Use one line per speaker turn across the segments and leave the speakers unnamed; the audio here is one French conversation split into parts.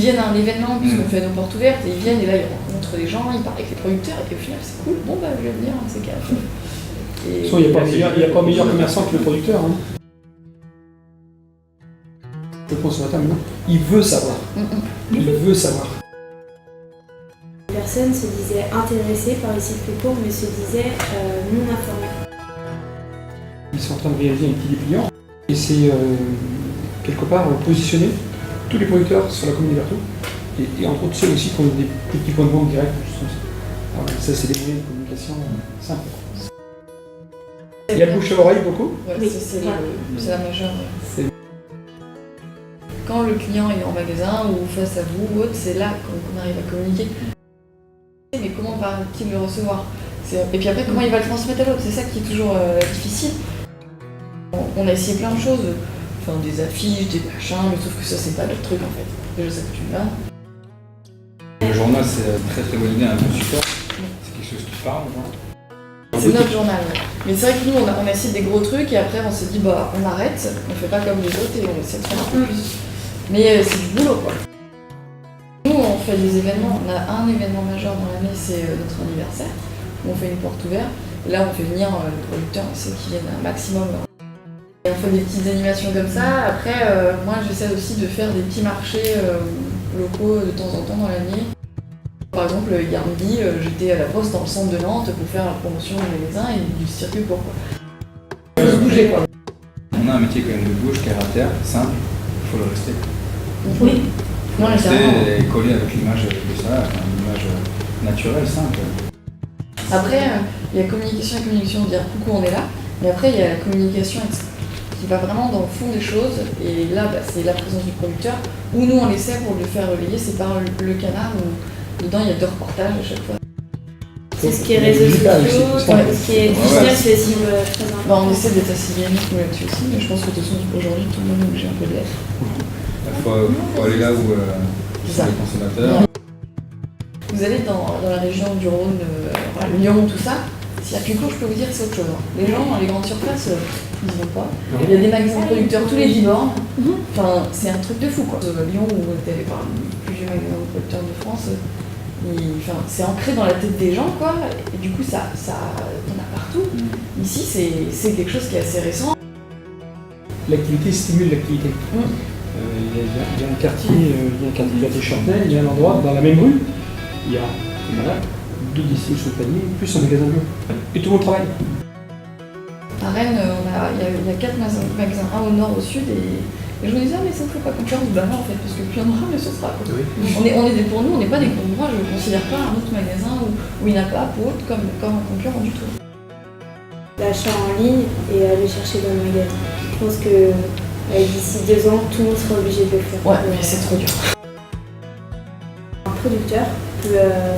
viennent à un événement, puisqu'on fait nos portes ouvertes, et ils viennent, et là, ils rencontrent des gens, ils parlent avec les producteurs, et au final, c'est cool. Bon, bah, je vais venir, c'est calme.
Il n'y a pas meilleur commerçant que le producteur. Hein. Le consommateur, maintenant, il veut savoir. Il veut savoir.
Personne se disait intéressée par les circuits courts, mais se disait non informée.
Ils sont en train de réaliser un petit dépliant et c'est quelque part positionner tous les producteurs sur la commune des Vertou et entre autres ceux aussi qui ont des petits points de vente directs. Alors, ça, c'est des moyens de communication simples. Il y a le bouche à oreille beaucoup.
Ouais, oui, c'est la majeure. Ouais. Quand le client est en magasin ou face à vous ou autre, c'est là qu'on arrive à communiquer. Mais comment va-t-il le recevoir? Et puis après, comment il va le transmettre à l'autre? C'est ça qui est toujours difficile. On a essayé plein de choses, enfin des affiches, des machins, mais sauf que ça c'est pas notre truc en fait. Déjà ça coûte une blinde.
Le journal c'est très très bonne idée, un bon support. C'est quelque chose qui parle, genre.
C'est notre journal, ouais. Mais c'est vrai que nous on a essayé des gros trucs et après on s'est dit bah on arrête, on fait pas comme les autres et on essaie de faire un peu plus. Mais c'est du boulot quoi. Nous on fait des événements, on a un événement majeur dans l'année, c'est notre anniversaire, où on fait une porte ouverte. Et là on fait venir les producteurs, on essaie qu'ils viennent un maximum. Et on fait des petites animations comme ça. Après moi j'essaie aussi de faire des petits marchés locaux de temps en temps dans l'année. Par exemple, il y a un midi, j'étais à la Poste dans le centre de Nantes pour faire la promotion du magasin et du circuit court. Il faut se bouger quoi.
On a un métier quand même de bouche, terre à terre, simple, il faut le rester.
Oui. Non,
rester collé avec l'image de ça, une image naturelle, simple.
Après, il y a communication et communication, dire coucou on est là, mais après il y a la communication qui va vraiment dans le fond des choses, et là c'est la présence du producteur, où nous on essaie pour le faire relayer, c'est par le canard, où dedans il y a 2 reportages à chaque fois.
C'est ce qui est réseaux sociaux, ce qui est digital, c'est aussi très important.
On essaie d'être assez dynamique là-dessus aussi, mais je pense que de toute façon aujourd'hui tout le monde est obligé un peu de l'être.
Il faut aller là où sont les consommateurs.
Vous allez dans la région du Rhône, Lyon, tout ça, circuit court, je peux vous dire que c'est autre chose. Les gens, les grandes surfaces, ils y vont pas. Il y a des magasins de producteurs tous les 10 bornes. Enfin, c'est un truc de fou quoi. Lyon, où était par le plus vieux magasin de producteurs de France, c'est ancré dans la tête des gens quoi. Et du coup, ça on a partout. Ici, c'est quelque chose qui est assez récent.
L'activité stimule l'activité. Il y a un quartier, Châtenay, il y a un endroit dans la même rue, il y a 2 distributions de paniers, plus un magasin bio. Et tout le monde travaille.
À Rennes, il y a 4 magasins, un au nord, au sud, et je me disais, ah mais ça ne fait pas concurrence. Bah non en fait, parce que plus il y en aura, mieux ce sera. Oui. Pour nous, on n'est pas des concurrents, je ne considère pas un autre magasin où il n'y en a pas pour autre comme un concurrent du tout.
L'achat en ligne et aller chercher dans le magasin. Je pense que d'ici 2 ans, tout le monde sera obligé de le faire.
Ouais, mais c'est trop dur.
Un producteur peut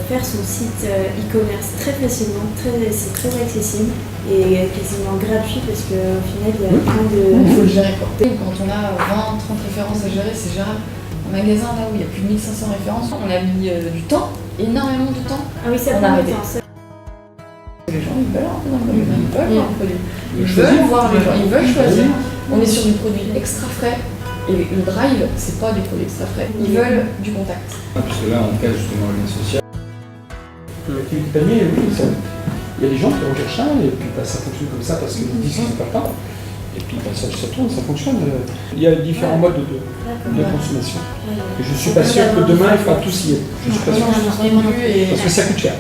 faire son site e-commerce très facilement, c'est très accessible et quasiment gratuit parce qu'au final, il y a plein de...
Il faut le gérer quoi. Quand on a 20, 30 références à gérer, c'est gérable. Un magasin là où il y a plus de 1500 références, on a mis du temps, énormément de temps.
Ah oui, ça
on a arrêté. Les gens, ils veulent rentrer dans le magasin, ils veulent voir un produit. Ils veulent voir les gens, ils veulent choisir. On est sur du produit extra frais. Et le drive, c'est pas des produits extra frais. Ils veulent du contact.
Parce que là, on casse justement le lien social.
L'activité panier, oui, il y a des gens qui recherchent ça, et puis ça fonctionne comme ça parce qu'ils disent qu'ils ne perdent pas. Et puis ça tourne, ça fonctionne. Il y a différents modes de consommation. Et je ne suis pas sûr que demain, il faudra tous y être. Je ne suis pas sûr. Parce que ça coûte cher.